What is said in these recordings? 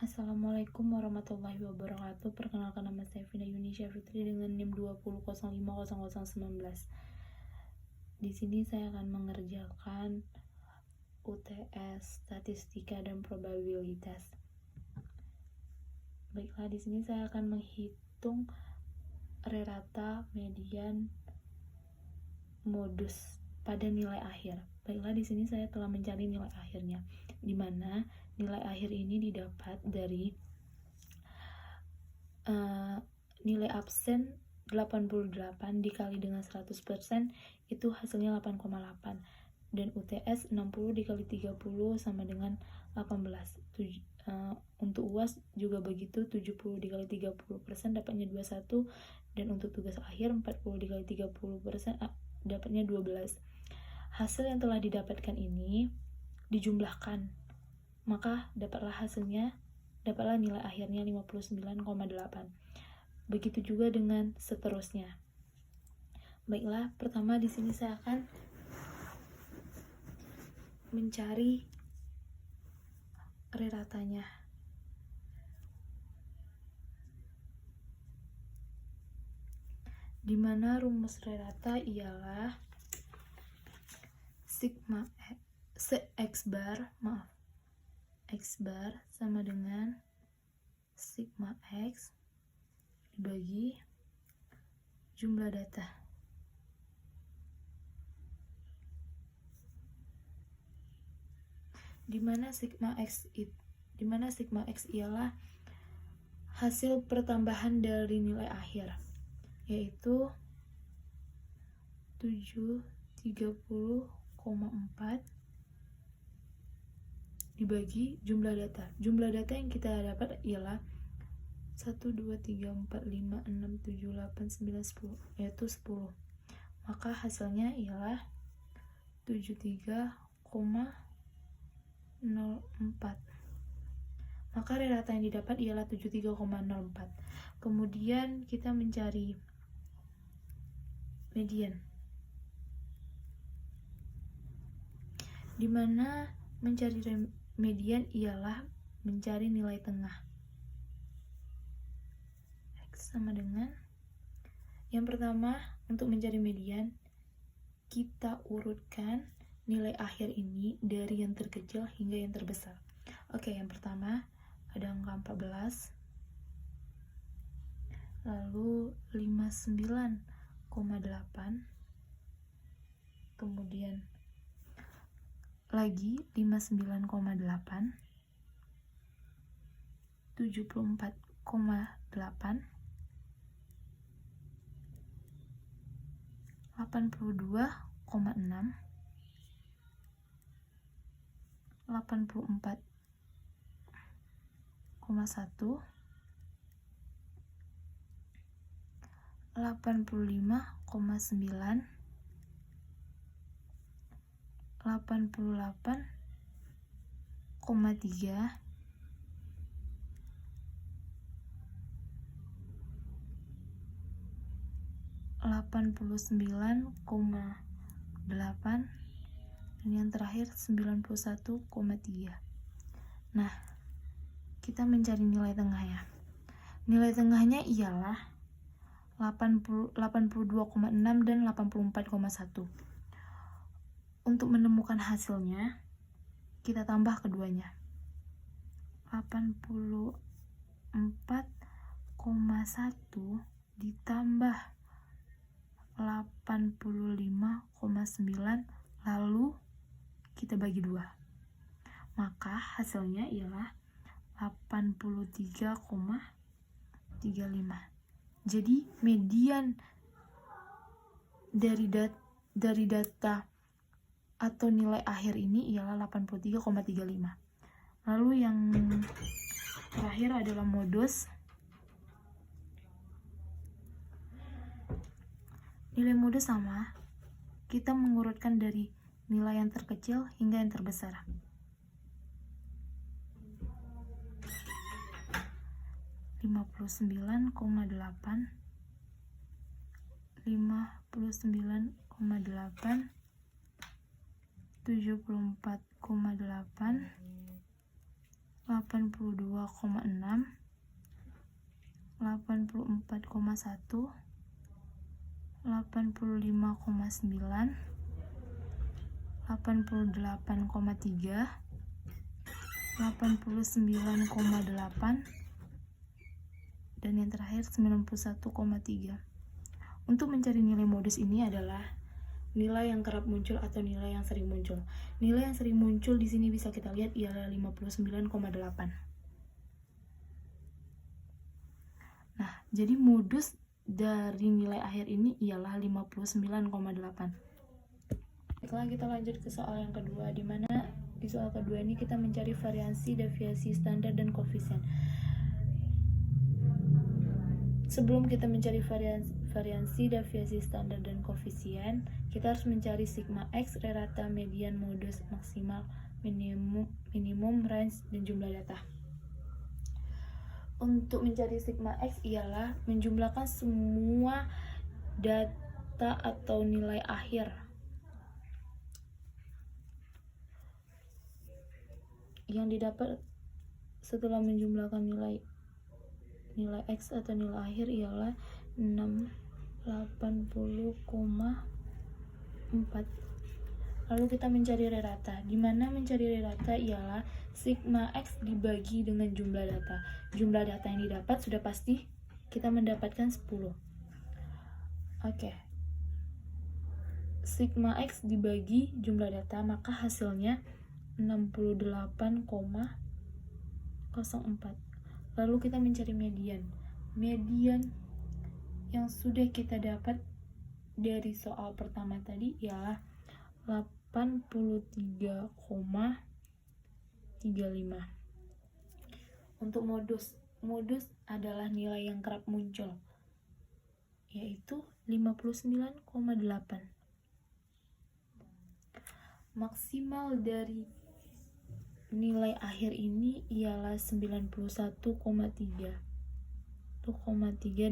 Assalamualaikum warahmatullahi wabarakatuh. Perkenalkan, nama saya Vina Yunisha Fitri dengan NIM 20050019. Di sini saya akan mengerjakan UTS statistika dan probabilitas. Baiklah, di sini saya akan menghitung rata, median, modus pada nilai akhir. Baiklah, di sini saya telah mencari nilai akhirnya, di mana nilai akhir ini didapat dari nilai absen 88 dikali dengan 100% itu hasilnya 8,8, dan UTS 60 dikali 30 sama dengan 18. Untuk UAS juga begitu, 70 dikali 30% dapatnya 21, dan untuk tugas akhir 40 dikali 30% dapatnya 12. Hasil yang telah didapatkan ini dijumlahkan, maka dapatlah nilai akhirnya 59,8. Begitu juga dengan seterusnya. Baiklah, pertama di sini saya akan mencari ratanya. Di mana rumus rata ialah X bar sama dengan sigma X dibagi jumlah data. Dimana sigma X ialah hasil pertambahan dari nilai akhir, yaitu 730,4 dibagi jumlah data. Jumlah data yang kita dapat ialah 1, 2, 3, 4, 5, 6, 7, 8, 9, 10, yaitu 10. Maka hasilnya ialah 73,04. Maka rata yang didapat ialah 73,04. Kemudian kita mencari median, di mana mencari median ialah mencari nilai tengah. X sama dengan, yang pertama, untuk mencari median kita urutkan nilai akhir ini dari yang terkecil hingga yang terbesar. Oke, yang pertama ada angka 14, lalu 59,8, kemudian lagi 59,8, 74,8, 82,6, 84,1, 85,9, 88,3, 89,8, dan yang terakhir 91,3. Nah, kita mencari nilai tengah ya. Nilai tengahnya ialah 82,6 dan 84,1. Untuk menemukan hasilnya, kita tambah keduanya. 84,1 ditambah 85,9, lalu kita bagi 2. Maka hasilnya ialah 83,35. Jadi median dari data atau nilai akhir ini ialah 83,35. Lalu yang terakhir adalah modus. Nilai modus sama, kita mengurutkan dari nilai yang terkecil hingga yang terbesar. 59,8, 59,8, 74,8, 82,6, 84,1, 85,9, 88,3, 89,8, dan yang terakhir 91,3. Untuk mencari nilai modus ini adalah nilai yang kerap muncul atau nilai yang sering muncul. Nilai yang sering muncul di sini bisa kita lihat ialah 59,8. Nah, jadi modus dari nilai akhir ini ialah 59,8. Baiklah, kita lanjut ke soal yang kedua, di mana di soal kedua ini kita mencari variansi, deviasi standar, dan koefisien. Sebelum kita mencari variansi, deviasi standar, dan koefisien, kita harus mencari sigma X, rata, median, modus, maksimal, minimum, range, dan jumlah data. Untuk mencari sigma X ialah menjumlahkan semua data atau nilai akhir yang didapat setelah menjumlahkan nilai X atau nilai akhir ialah 680,4. Lalu kita mencari rata, di mana mencari rata ialah sigma X dibagi dengan jumlah data. Jumlah data yang didapat sudah pasti kita mendapatkan 10. Oke. Sigma X dibagi jumlah data, maka hasilnya 68,04. Lalu kita mencari median. Median yang sudah kita dapat dari soal pertama tadi ialah 83,35. Untuk modus adalah nilai yang kerap muncul, yaitu 59,8. Maksimal dari nilai akhir ini ialah 91,3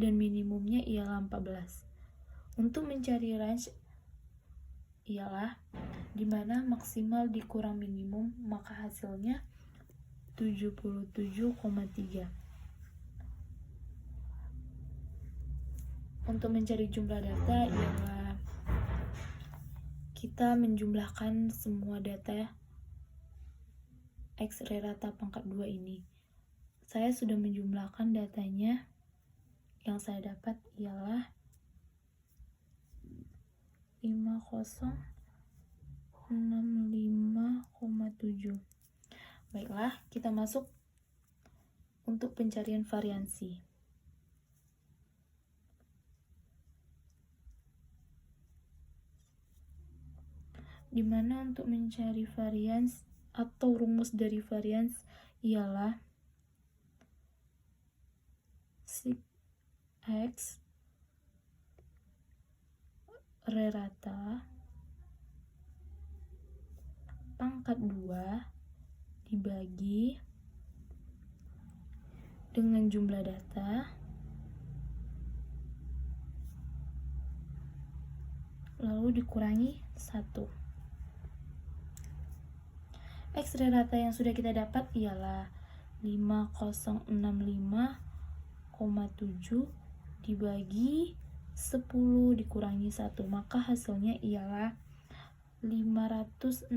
dan minimumnya ialah 14. Untuk mencari range ialah dimana maksimal dikurang minimum, maka hasilnya 77,3. Untuk mencari jumlah data ialah kita menjumlahkan semua data X rata pangkat 2 ini. Saya sudah menjumlahkan datanya. Yang saya dapat ialah 5065,7. Baiklah, kita masuk untuk pencarian variansi. Dimana untuk mencari varians atau rumus dari varians ialah sig X rata pangkat 2 dibagi dengan jumlah data lalu dikurangi 1. X rata yang sudah kita dapat ialah 5065,7 dibagi 10 dikurangi 1, maka hasilnya ialah 562,86.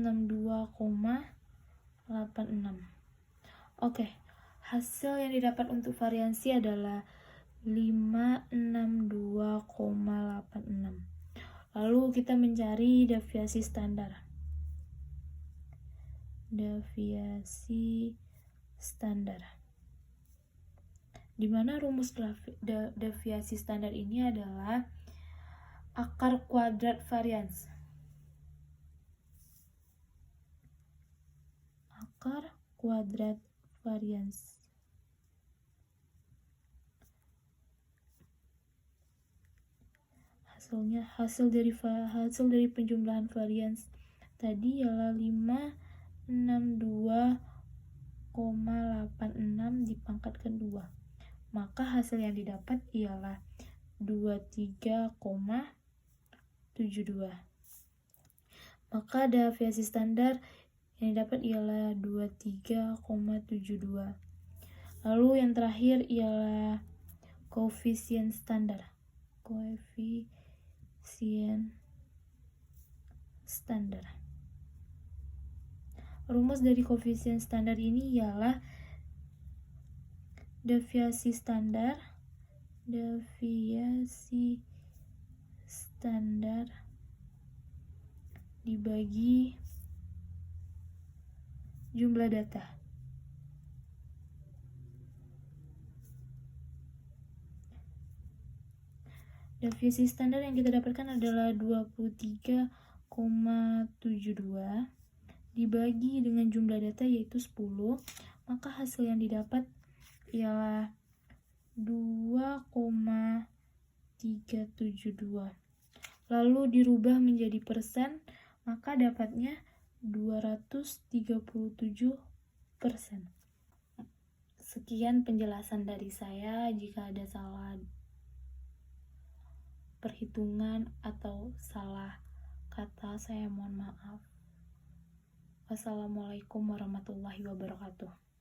Oke, hasil yang didapat untuk variansi adalah 562,86. Lalu kita mencari deviasi standar. Di mana rumus deviasi standar ini adalah akar kuadrat varians. Akar kuadrat varians. Hasil dari penjumlahan varians tadi ialah 562,86 dipangkatkan 2. Maka hasil yang didapat ialah 23,72. Maka deviasi standar Yang didapat ialah 23,72. Lalu yang terakhir ialah koefisien standar. Koefisien standar. Rumus dari koefisien standar ini ialah deviasi standar dibagi jumlah data. Deviasi standar yang kita dapatkan adalah 23,72 dibagi dengan jumlah data yaitu 10, maka hasil yang didapat ialah 2,372. Lalu dirubah menjadi persen, maka dapatnya 237%. Sekian penjelasan dari saya. Jika ada salah perhitungan atau salah kata, saya mohon maaf. Wassalamualaikum warahmatullahi wabarakatuh.